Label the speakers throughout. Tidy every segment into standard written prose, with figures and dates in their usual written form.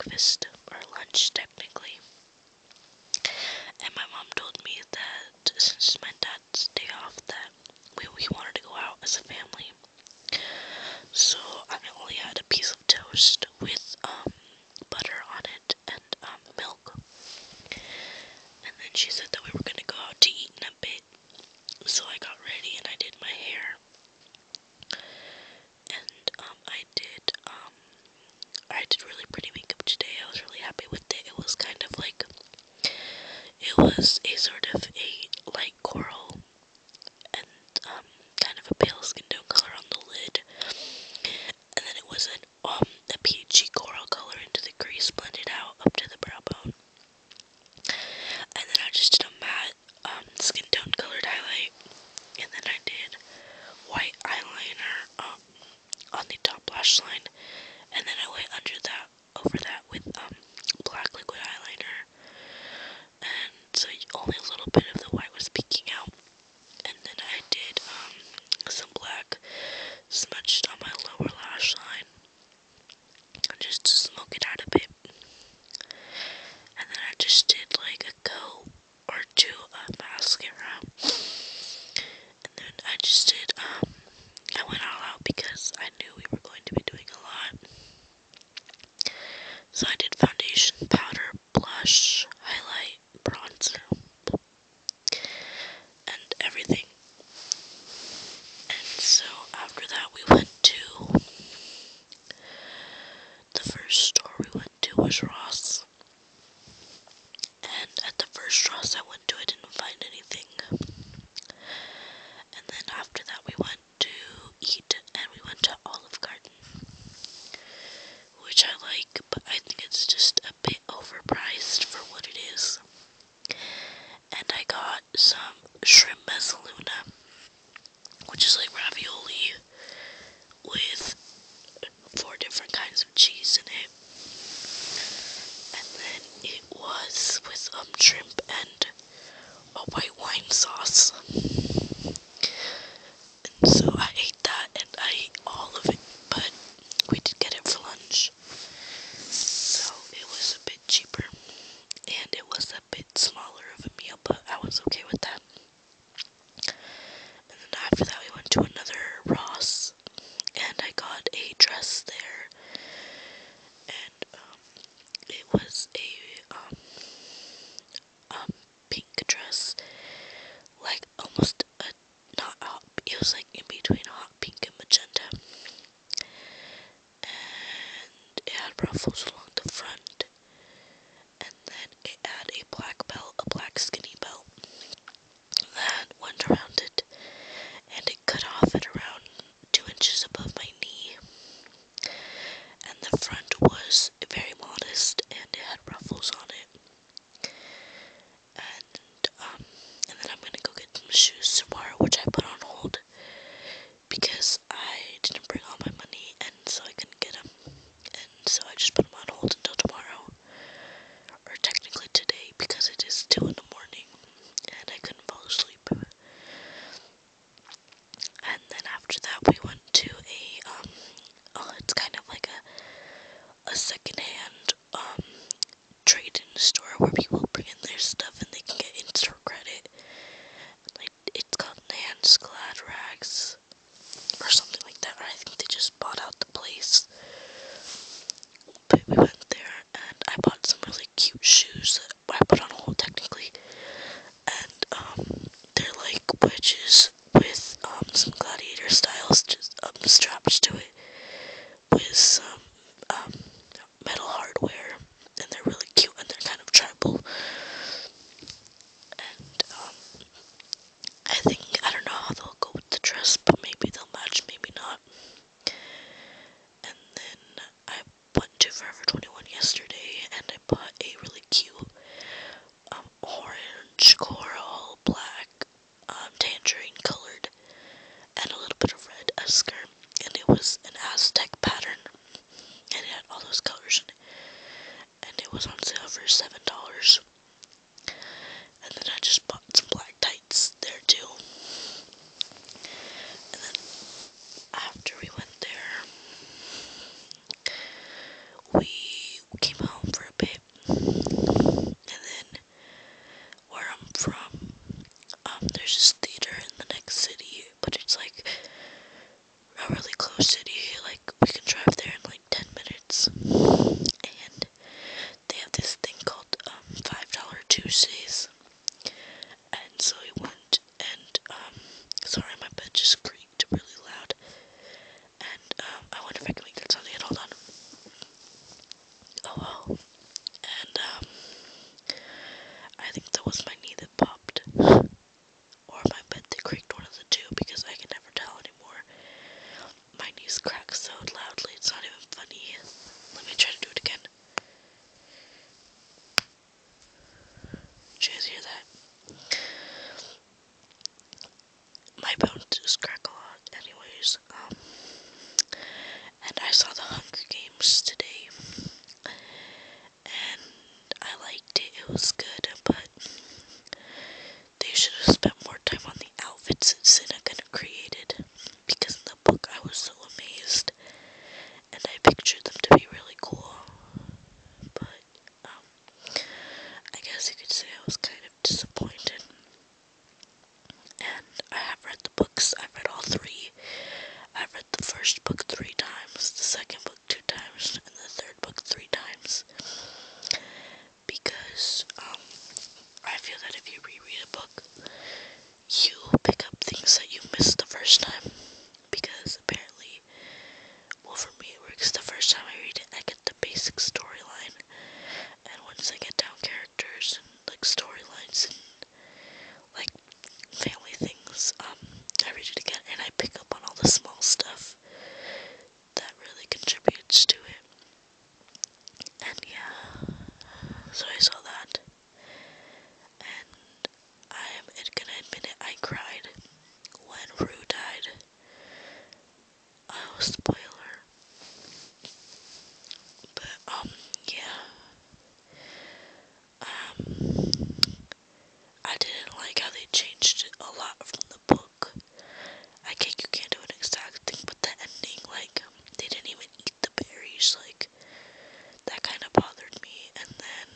Speaker 1: breakfast, or lunch technically. And my mom told me that since my dad's day off, that we wanted to go out as a family. So I only had a piece of toast with butter on it and milk. And then she said that we were gonna go out to eat in a bit. So I got ready and I did my hair. And I did really pretty makeup today. I was really happy with it. It was kind of like, it was a sort of a light coral and kind of a pale skin tone color on the lid. And then it was a peachy coral color into the crease, blended out up to the brow bone. And then I just did a matte skin tone colored highlight. And then I did white eyeliner on the top lash line. And then I went over that with black liquid eyeliner. And so only a little bit of the white was peeking out. And then I did some black smudged on my lower lash line, just to smoke it out a bit. And then I just did like a coat or two of mascara. And then I just did, I went all out because I knew we were going to be doing a lot. So I did foundation, powder, blush, highlight, bronzer, and everything. And so after that we went to, the first store we went to was Ross. And at the first Ross I went to, I didn't find anything. And then after that we went to eat, and we went to Olive Garden, which I like, but I think it's just a bit overpriced for what it is. And I got some shrimp mezzaluna, which is like ravioli with 4 different kinds of cheese in it. And then it was with shrimp and a white wine sauce. And so I ate that, and I ate all of it, but we did get it for lunch. So it was a bit cheaper, and it was a bit smaller of a meal, but I was okay with that. And then after that we went to another Ross, and I got a dress there, and it was a pink dress, like almost not hot, it was like in between hot pink and magenta, and it had ruffles along the front, and then it had a black belt, a black skinny belt that went around it, and it cut off at around 2 inches above my knee, and the front was very modest, and it had ruffles on it. And then I'm gonna go get some shoes tomorrow, which I put on hold because I didn't bring all my money, and so I couldn't get them. And so I just put them on hold until tomorrow, or technically today, because it is 2 in the morning, and I couldn't fall asleep. And then after that, we went to it's kind of like a secondhand trade-in store where people bring in their stuff and they can get in-store credit. Like, it's called Nan's Glad Rags or something like that, or I think they just bought out the place. But we went there, and I bought some really cute shoes that I put on hold technically, and they're like wedges with some gladiator styles just strapped to it with some metal hardware, and they're really cute, and they're kind of tribal. And I don't know how they'll go with the dress, but maybe they'll match, maybe not. And then I went to Forever 21 yesterday, and I bought a really cute orange, coral, black, tangerine colored, and a little bit of red skirt, and it was an Aztec pattern, and it had all those colors in it, and it was on sale for $7. And then I just bought some black tights there too. And then after we went there, we came home, Oh well. And I think that was my knee that popped. Or my bed that creaked, one of the two, because I can never tell anymore. My knees crack so loudly, it's not even funny. Let me try to do it again. Did you guys hear that? My bones just crack a lot. Anyways, and I saw the Hunger Games today, and I liked it. It was good, but they should have spent more time on the outfits that Seneca created, because in the book I was so amazed, and I pictured them to be really cool, but I guess you could say I was kind of disappointed. And I have read the books. I've read all three. I've read the first book 3 times, the second book 2 times, and the third book 3 times, because I feel that if you reread a book, you pick up things that you missed the first time, because apparently, well, for me it works. The first time I read it, I get the basic storyline, and once I get down characters and like storylines and like family things, I read it again and I pick up on all the small stuff that really contributes to it. And yeah, so I saw that, and I'm gonna admit it, I cried when Rue died. Oh, spoiler. But yeah, I didn't like how they changed it a lot from the book. I get you can't do an exact thing, but the ending, like, they didn't even eat the berries, like, that kind of bothered me. And then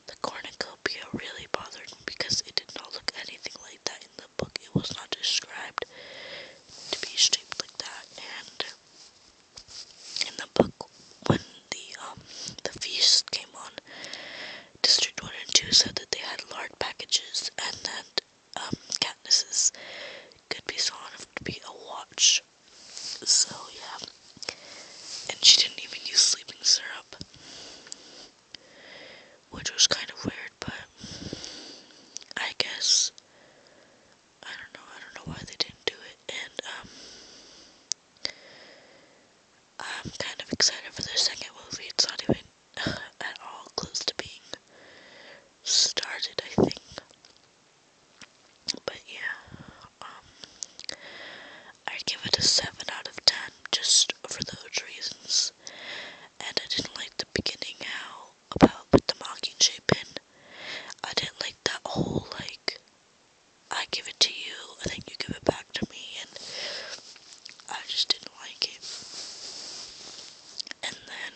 Speaker 1: the cornucopia really bothered me because it did not look anything like that in the book. It was not described to be shaped like that. And in the book, when the feast came on, District 1 and 2 said that they had lard packages, and that Katniss's could be small enough to be a watch. So yeah, and she didn't even use sleeping syrup, which was kind of weird, but I guess I don't know why they didn't do it. And I'm kind of excited for the second movie. It's not even at all close to being started, I think. But yeah, I'd give it a 7 out of 10, just for those reasons. And I didn't like the beginning, how about with the Mockingjay pin. I didn't like that whole, like, I give it to you, and then you give it back to me, and I just didn't like it. And then,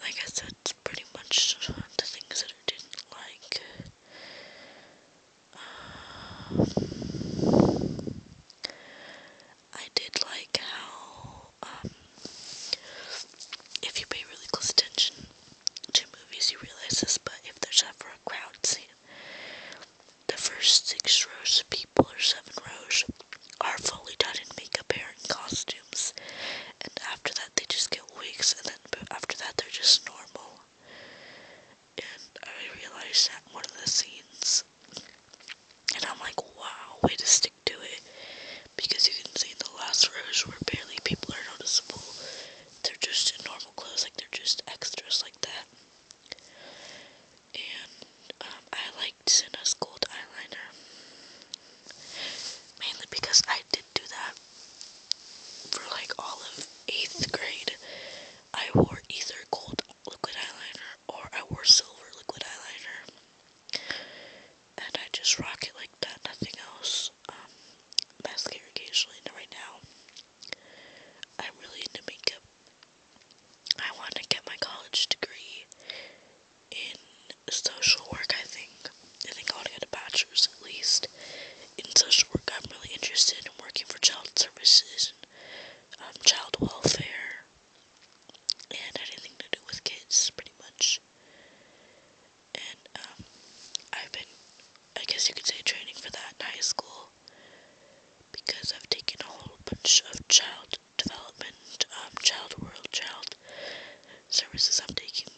Speaker 1: like I said, it's pretty much the things that I didn't like. I did like how, if you pay really close attention to movies, you realize this, but if there's ever a crowd scene, the first 6 rows of people, or 7 rows, are fully done in makeup, hair, and costumes, and after that they just get wigs, and then after that they're just normal. And I realized that in one of the scenes, and I'm like, wow, way to stick to it, because you can see in the last rows where barely people are noticeable, they're just in normal clothes, like they're just extras like that. And I liked Cinna's gold eyeliner, mainly because I did do that for like all of 8th grade. I wore either gold liquid eyeliner or I wore silver liquid eyeliner, and I just rock it like that, nothing else. Mascara occasionally, and right now I'm really into makeup. I want to get my college degree in social work, I think. I want to get a bachelor's at least in social work. I'm really interested in working for child services and child welfare, child development, child world, child services I'm taking